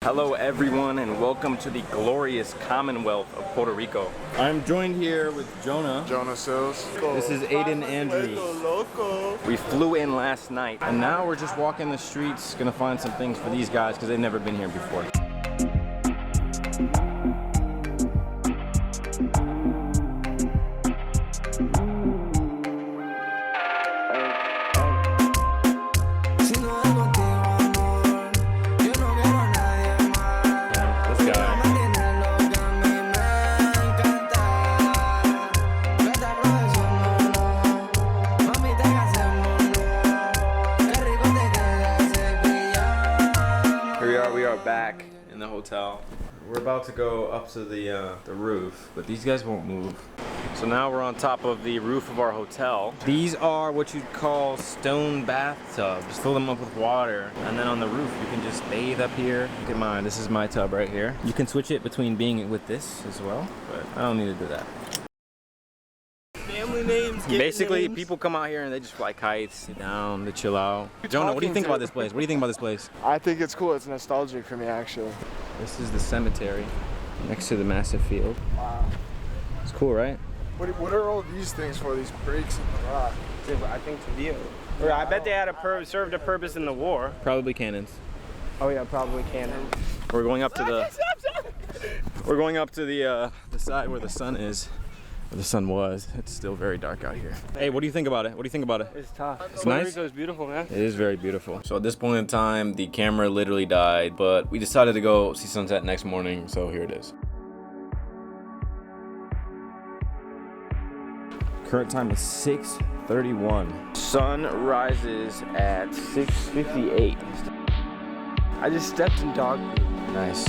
Hello everyone and welcome to the glorious Commonwealth of Puerto Rico. I'm joined here with Jonah. Jonah Sills. This is Aiden Andrews. We flew in last night and now we're just walking the streets, gonna find some things for these guys because they've never been here before. Back in the hotel. We're about to go up to the roof, but these guys won't move. So now we're on top of the roof of our hotel. These are what you'd call stone bathtubs. Fill them up with water, and then on the roof you can just bathe up here. Look at mine. This is my tub right here. You can switch it between being with this as well, but I don't need to do that. Names, basically names. People come out here and they just fly kites, sit down, they chill out. Jonah, what do you think about this place? What do you think about this place? I think it's cool. It's nostalgic for me, actually. This is the cemetery next to the massive field. Wow. It's cool, right? What are all these things for? These breaks in the rock? I think to view. Or I bet they had served a purpose in the war. Probably cannons. Oh yeah, probably cannon. We're going up to the. We're going up to the side where the sun is. Where the sun was. It's still very dark out here. Hey, what do you think about it? What do you think about it? It's tough. It's Puerto nice. Rico is beautiful, man. It is very beautiful. So at this point in time, the camera literally died, but we decided to go see sunset next morning, so here it is. Current time is 6:31. Sun rises at 6:58. I just stepped in dog poop. Nice.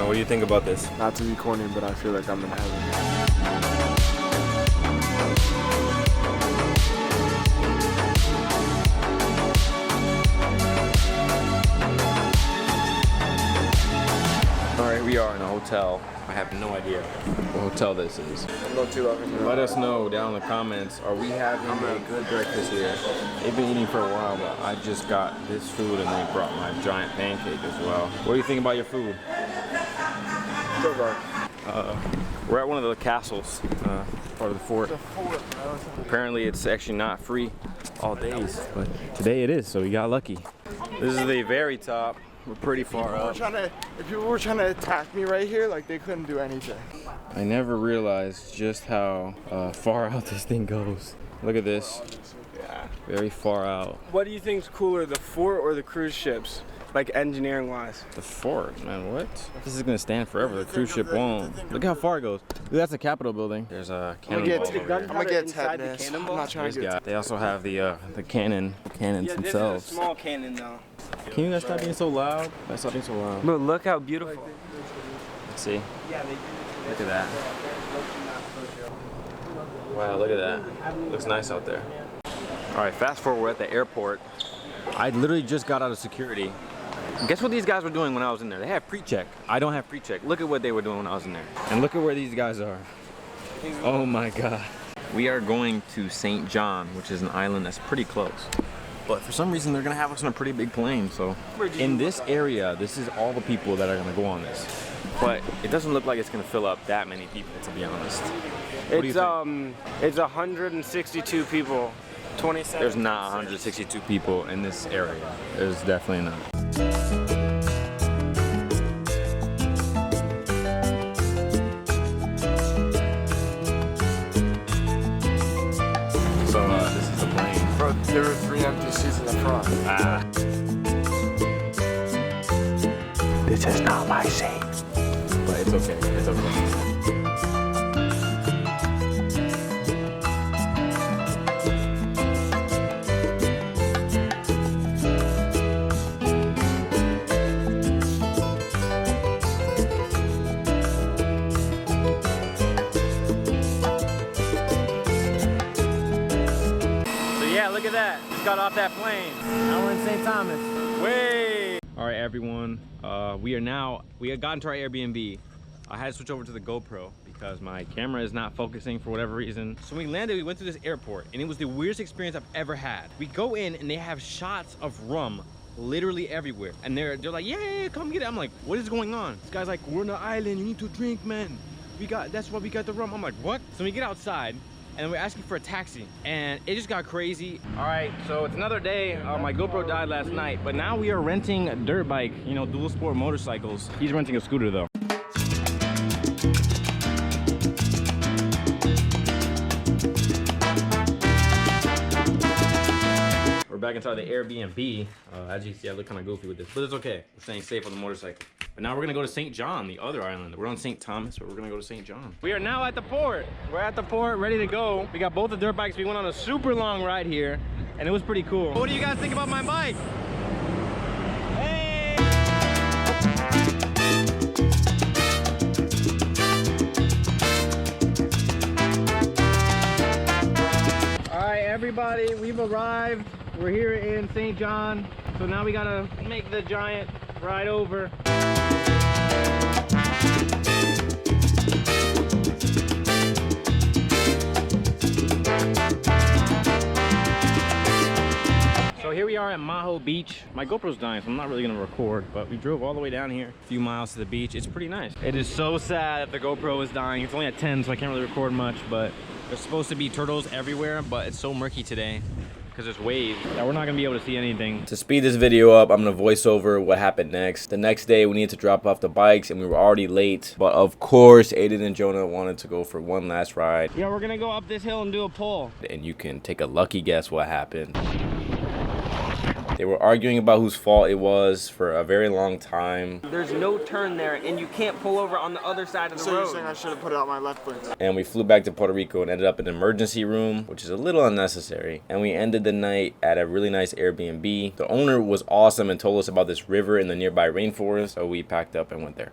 What do you think about this? Not to be corny, but I feel like I'm in heaven. All right, we are in a hotel. I have no idea what hotel this is. No too often. Let us know down in the comments. Are we having a good breakfast here? They've been eating for a while, but I just got this food and they brought my giant pancake as well. What do you think about your food? We're at one of the castles, part of the fort. Apparently it's actually not free all days, but today it is, so we got lucky. This is the very top. We're pretty far up. If people were trying to attack me right here, like they couldn't do anything. I never realized just how far out this thing goes. Look at this. Yeah. Very far out. What do you think's cooler, the fort or the cruise ships? Like engineering wise. The fort, man, what? This is gonna stand forever. The cruise ship won't. Look how far it goes. Dude, that's a Capitol building. There's a cannonball over here. I'm gonna get tetanus. I'm not trying to get. They also have the cannons Yeah, themselves. this is a small cannon though. Can you guys stop being so loud? Guys, stop being so loud. But look how beautiful. Let's see. Yeah, they do. Look at that. Wow, look at that. Looks nice out there. All right, fast forward, we're at the airport. I literally just got out of security. Guess what these guys were doing when I was in there? They have pre-check. I don't have pre-check. Look at what they were doing when I was in there. And look at where these guys are. Oh my God. We are going to St. John, which is an island that's pretty close. But for some reason, they're gonna have us on a pretty big plane. So in this area, this is all the people that are gonna go on this. But it doesn't look like it's gonna fill up that many people, to be honest. What do you think? It's 162 people. 27. There's not 162 people in this area. There's definitely not. So this is the plane. Bro, there were 3 empty seats in the front. Ah. This is not my seat. But it's okay. It's okay. got off that plane. Now we're in St. Thomas. Way! All right, everyone. We had gotten to our Airbnb. I had to switch over to the GoPro because my camera is not focusing for whatever reason. So when we landed, we went to this airport, and it was the weirdest experience I've ever had. We go in, and they have shots of rum literally everywhere. And they're like, yeah, come get it. I'm like, what is going on? This guy's like, we're on the island, you need to drink, man. That's why we got the rum. I'm like, what? So we get outside, and we're asking for a taxi, and it just got crazy. All right, so it's another day. My GoPro died last night, but now we are renting a dirt bike, you know, dual sport motorcycles. He's renting a scooter though. We're back inside the Airbnb. As you can see, I look kind of goofy with this, but it's okay. We're staying safe on the motorcycle. But now we're gonna go to St. John, the other island. We're on St. Thomas, but we're gonna go to St. John. We are now at the port. We're at the port, ready to go. We got both the dirt bikes. We went on a super long ride here, and it was pretty cool. What do you guys think about my bike? Hey! All right, everybody, we've arrived. We're here in St. John, so now we gotta make the giant ride over. So here we are at Maho Beach. My GoPro's dying, so I'm not really gonna record, but we drove all the way down here, a few miles to the beach. It's pretty nice. It is so sad that the GoPro is dying. It's only at 10, so I can't really record much, but there's supposed to be turtles everywhere, but it's so murky today because there's waves that we're not gonna be able to see anything. To speed this video up, I'm gonna voice over what happened next. The next day, we needed to drop off the bikes, and we were already late. But of course, Aiden and Jonah wanted to go for one last ride. Yeah, we're gonna go up this hill and do a pull. And you can take a lucky guess what happened. They were arguing about whose fault it was for a very long time. There's no turn there, and you can't pull over on the other side of the road. So you're saying I should have put it out my left foot? And we flew back to Puerto Rico and ended up in the emergency room, which is a little unnecessary. And we ended the night at a really nice Airbnb. The owner was awesome and told us about this river in the nearby rainforest, so we packed up and went there.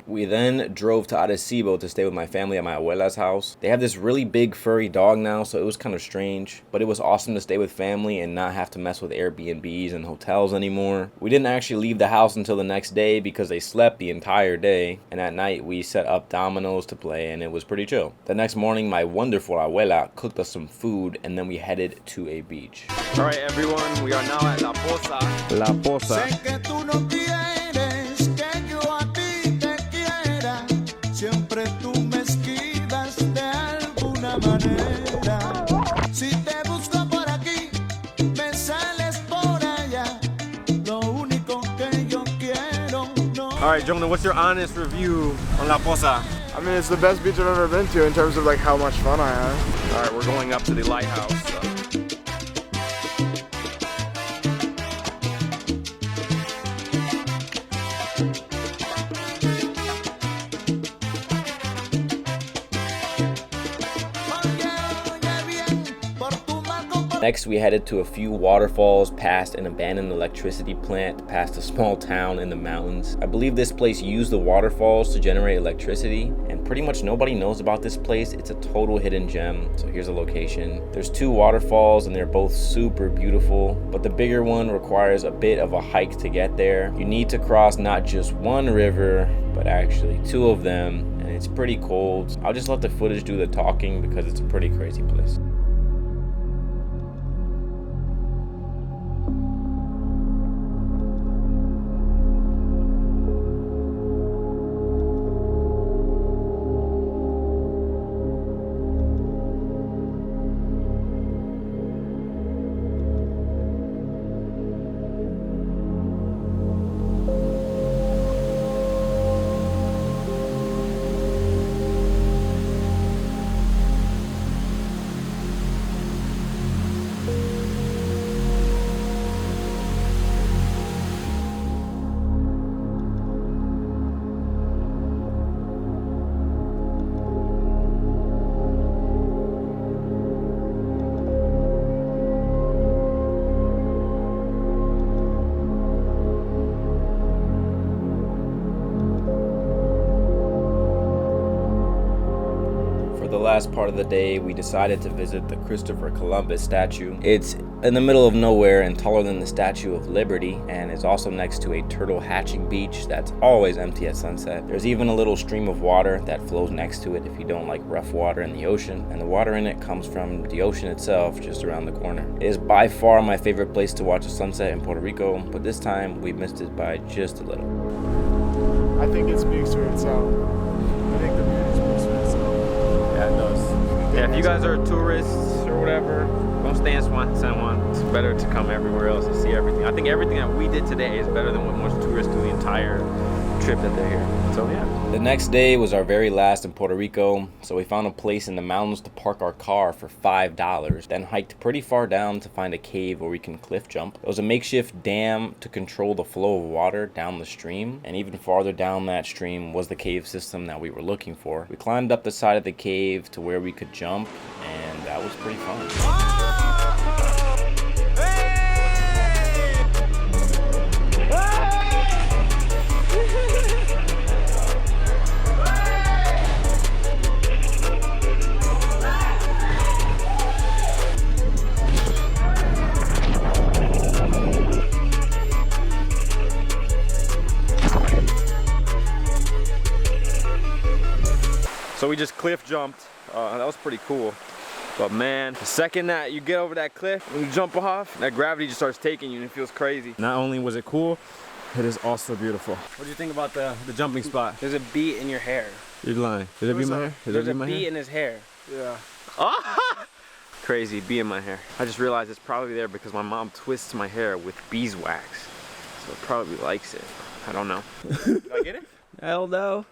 We then drove to Arecibo to stay with my family at my abuela's house. They have this really big furry dog now, so it was kind of strange, but it was awesome to stay with family and not have to mess with Airbnbs and hotels anymore. We didn't actually leave the house until the next day because they slept the entire day, and at night we set up dominoes to play, and it was pretty chill. The next morning, my wonderful abuela cooked us some food, and then we headed to a beach. All right, everyone, we are now at La Poza. La Poza. All right, Jonah, what's your honest review on La Poza? I mean, it's the best beach I've ever been to in terms of like how much fun I had. All right, we're going up to the lighthouse. Next, we headed to a few waterfalls, past an abandoned electricity plant, past a small town in the mountains. I believe this place used the waterfalls to generate electricity, and pretty much nobody knows about this place. It's a total hidden gem. So here's a location. There's two waterfalls, and they're both super beautiful, but the bigger one requires a bit of a hike to get there. You need to cross not just one river, but actually two of them, and it's pretty cold. I'll just let the footage do the talking because it's a pretty crazy place. the last part of the day, we decided to visit the Christopher Columbus statue. It's in the middle of nowhere and taller than the Statue of Liberty, and is also next to a turtle hatching beach that's always empty at sunset. There's even a little stream of water that flows next to it if you don't like rough water in the ocean, and the water in it comes from the ocean itself just around the corner. It is by far my favorite place to watch a sunset in Puerto Rico, but this time we missed it by just a little. I think it speaks for itself. I think the beauty speaks for itself. Yeah, it does. Yeah, if you guys are tourists or whatever, don't stay in San Juan. It's better to come everywhere else and see everything. I think everything that we did today is better than what most tourists do the entire trip that they're here. So yeah. The next day was our very last in Puerto Rico, so we found a place in the mountains to park our car for $5, then hiked pretty far down to find a cave where we can cliff jump. It was a makeshift dam to control the flow of water down the stream, and even farther down that stream was the cave system that we were looking for. We climbed up the side of the cave to where we could jump, and that was pretty fun. So we just cliff jumped. That was pretty cool. But man, the second that you get over that cliff, when you jump off, that gravity just starts taking you and it feels crazy. Not only was it cool, it is also beautiful. What do you think about the jumping spot? There's a bee in your hair. You're lying. Is there a bee in my hair? There's a bee in his hair. Yeah. Crazy, bee in my hair. I just realized it's probably there because my mom twists my hair with beeswax. So it probably likes it. I don't know. Did I get it? Hell no.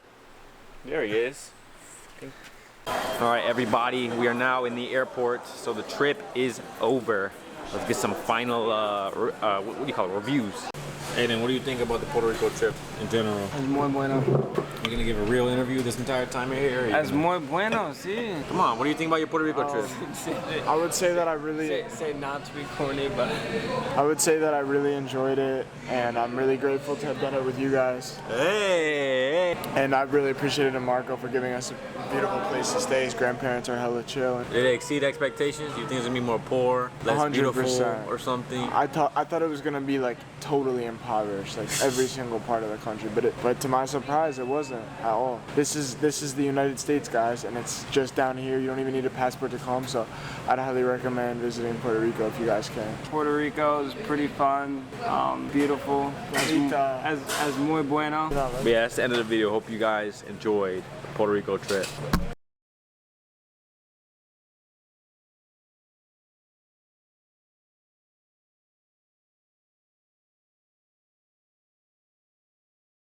There he is. All right, everybody, we are now in the airport, so the trip is over. Let's get some final, what do you call it, reviews. Aiden, what do you think about the Puerto Rico trip in general? Es muy bueno. You gonna give a real interview this entire time you're here? Es muy bueno, sí. Come on, what do you think about your Puerto Rico trip? I would say that I really, Say not to be corny, but I would say that I really enjoyed it, and I'm really grateful to have done it with you guys. Hey! And I really appreciated Marco for giving us a beautiful place to stay. His grandparents are hella chill. Did it exceed expectations? Do you think it's gonna be more poor, less 100%. beautiful, or something? I thought it was gonna be like totally impoverished, like every single part of the country, but to my surprise, it wasn't at all. This is the United States, guys, and it's just down here. You don't even need a passport to come, so I'd highly recommend visiting Puerto Rico if you guys can. Puerto Rico is pretty fun, beautiful, as muy bueno. But yeah, that's the end of the video. Hope you guys enjoyed the Puerto Rico trip.